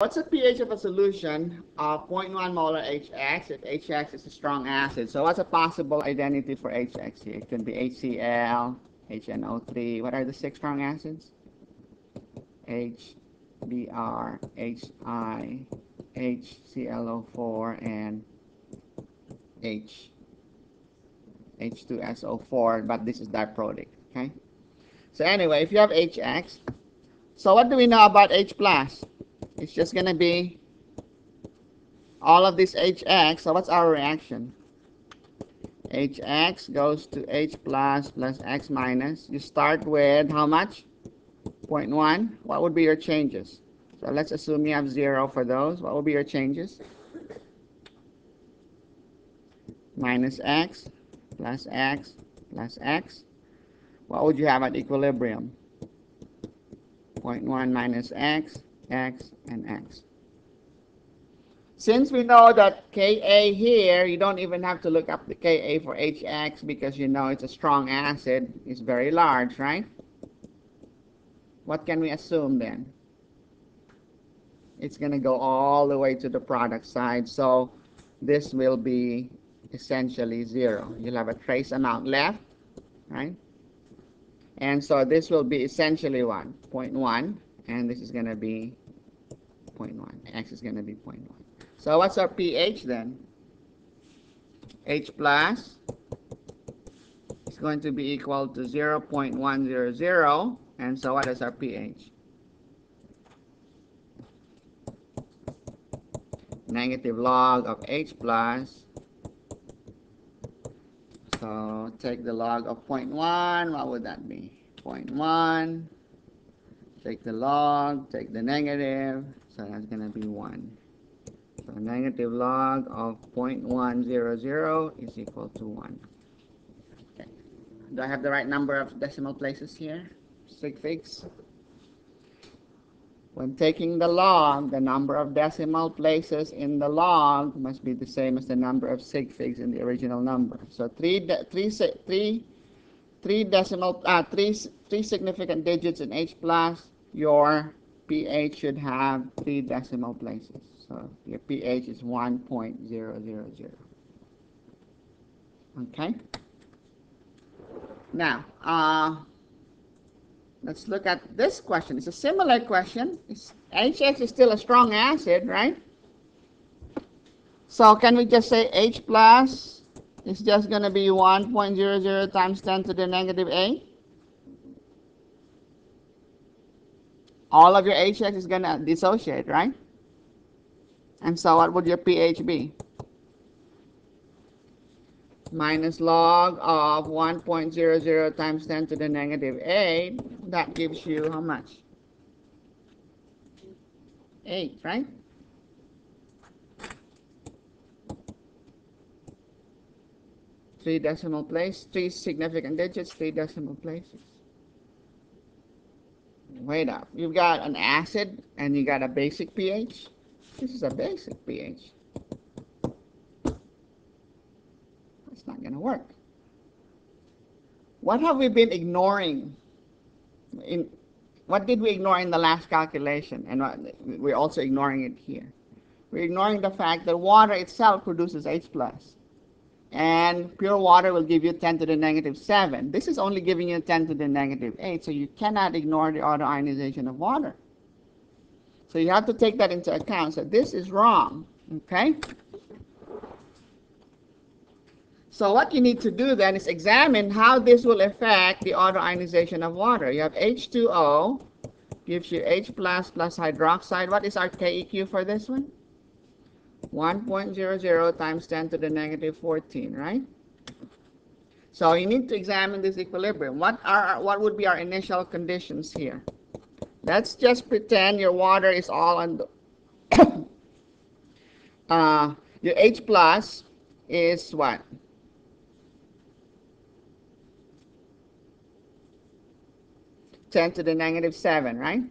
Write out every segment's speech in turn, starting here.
What's the pH of a solution of 0.1 molar HX if HX is a strong acid? So what's a possible identity for HX here? It could be HCl, HNO3. What are the 6 strong acids? HBr, HI, HClO4, and H2SO4, but this is diprotic, okay? So anyway, if you have HX, so what do we know about H+? It's just going to be all of this HX. So what's our reaction? HX goes to H plus X minus. You start with how much? 0.1. What would be your changes? So let's assume you have 0 for those. What would be your changes? Minus X plus X plus X. What would you have at equilibrium? 0.1 minus X, X, and X. Since we know that Ka here, you don't even have to look up the Ka for HX because you know it's a strong acid. It's very large, right? What can we assume then? It's going to go all the way to the product side. So this will be essentially 0. You'll have a trace amount left, right? And so this will be essentially 0.1, and this is going to be 0.1. X is going to be 0.1. So what's our pH then? H plus is going to be equal to 0.100, and so what is our pH? Negative log of H plus. So take the log of 0.1, what would that be? 0.1, take the log, take the negative, so that's going to be 1. So negative log of 0.100 is equal to 1. Okay. Do I have the right number of decimal places here? Sig figs. When taking the log, the number of decimal places in the log must be the same as the number of sig figs in the original number. So three significant digits in H plus, your pH should have 3 decimal places. So your pH is 1.000. Okay. Now, let's look at this question. It's a similar question. HX is still a strong acid, right? So can we just say H plus is just going to be 1.00 times 10 to the negative 8? All of your HX is going to dissociate, right? And so what would your pH be? Minus log of 1.00 times 10 to the negative 8. That gives you how much? 8, right? Three decimal places, 3 significant digits, 3 decimal places. Wait up. You've got an acid and you got a basic pH. This is a basic pH. It's not going to work. What have we been ignoring? What did we ignore in the last calculation? And we're also ignoring it here. We're ignoring the fact that water itself produces H plus. And pure water will give you 10 to the negative 7. This is only giving you 10 to the negative 8, so you cannot ignore the autoionization of water. So you have to take that into account. So this is wrong, okay? So what you need to do then is examine how this will affect the autoionization of water. You have H2O, gives you H plus hydroxide. What is our KEQ for this one? 1.00 times 10 to the negative 14, right? So you need to examine this equilibrium. What would be our initial conditions here? Let's just pretend your water is all on the your H plus is what? Ten to the negative 7, right?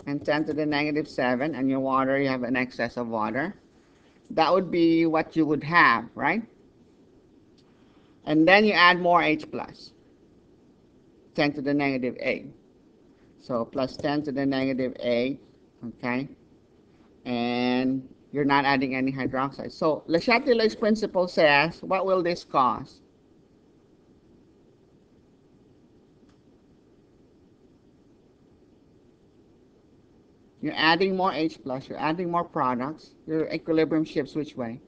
And 10 to the negative 7, and your water, you have an excess of water. That would be what you would have, right? And then you add more H plus, 10 to the negative 8. So plus 10 to the negative 8, okay? and you're not adding any hydroxide. So Le Chatelier's principle says, what will this cause? You're adding more H plus, you're adding more products, your equilibrium shifts which way?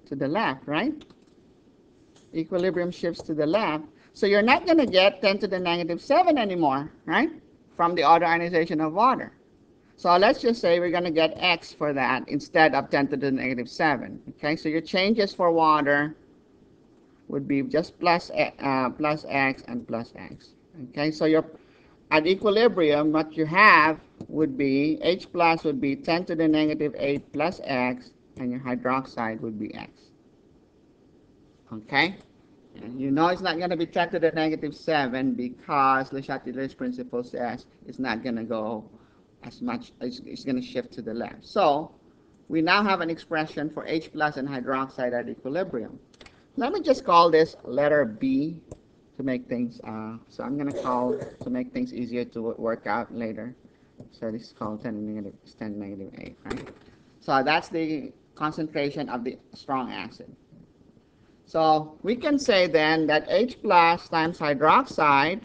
To the left, right? Equilibrium shifts to the left. So you're not going to get 10 to the negative 7 anymore, right? From the auto ionization of water. So let's just say we're going to get X for that instead of 10 to the negative 7. Okay, so your changes for water would be just plus X and plus X. Okay, so you're at equilibrium, what you have would be H plus would be 10 to the negative 8 plus X, and your hydroxide would be X. Okay? And you know it's not going to be 10 to the negative 7 because Le Chatelier's principle says it's not going to go as much, it's going to shift to the left. So we now have an expression for H plus and hydroxide at equilibrium. Let me just call this letter B to make things, so I'm going to call, to make things easier to work out later. So this is called 10 to negative, 10 to negative 8, right? So that's the concentration of the strong acid. So we can say then that H plus times hydroxide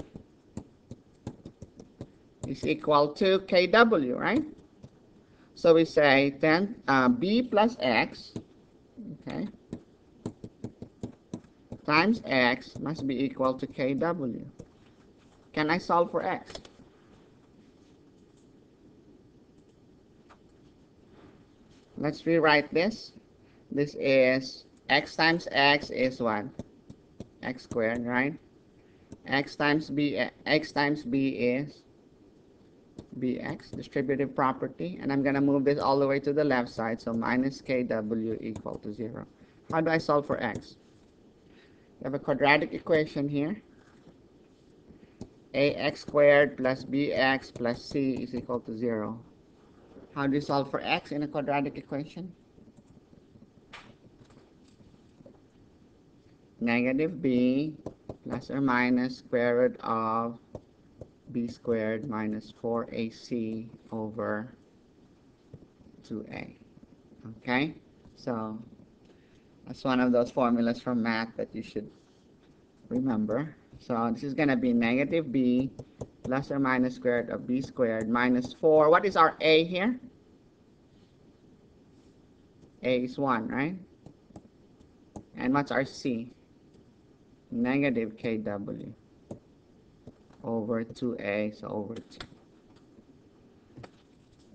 is equal to Kw, right? So we say then B plus X, okay, times X must be equal to Kw. Can I solve for X? Let's rewrite this. This is X times X is what? X squared, right? X times B is Bx, distributive property, and I'm going to move this all the way to the left side, so minus Kw equal to 0. How do I solve for X? You have a quadratic equation here. Ax squared plus Bx plus C is equal to 0. How do you solve for X in a quadratic equation? Negative B plus or minus square root of B squared minus 4AC over 2A. Okay? So that's one of those formulas from math that you should remember. So this is going to be negative B plus or minus square root of B squared minus 4. What is our A here? A is 1, right? And what's our C? Negative Kw over 2A, so over 2.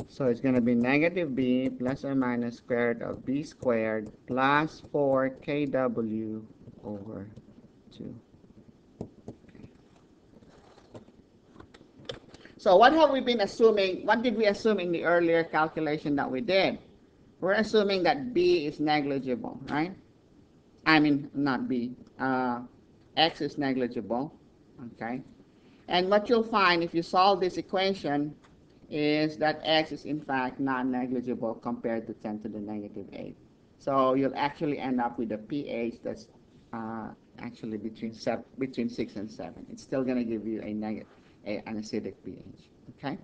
So it's going to be negative B plus or minus square root of B squared plus 4Kw over 2. So what have we been assuming? What did we assume in the earlier calculation that we did? We're assuming that B is negligible, right? I mean, not B. X is negligible, okay? And what you'll find if you solve this equation is that X is in fact non-negligible compared to 10 to the negative 8. So you'll actually end up with a pH that's actually between 6 and 7. It's still going to give you an acidic pH, okay?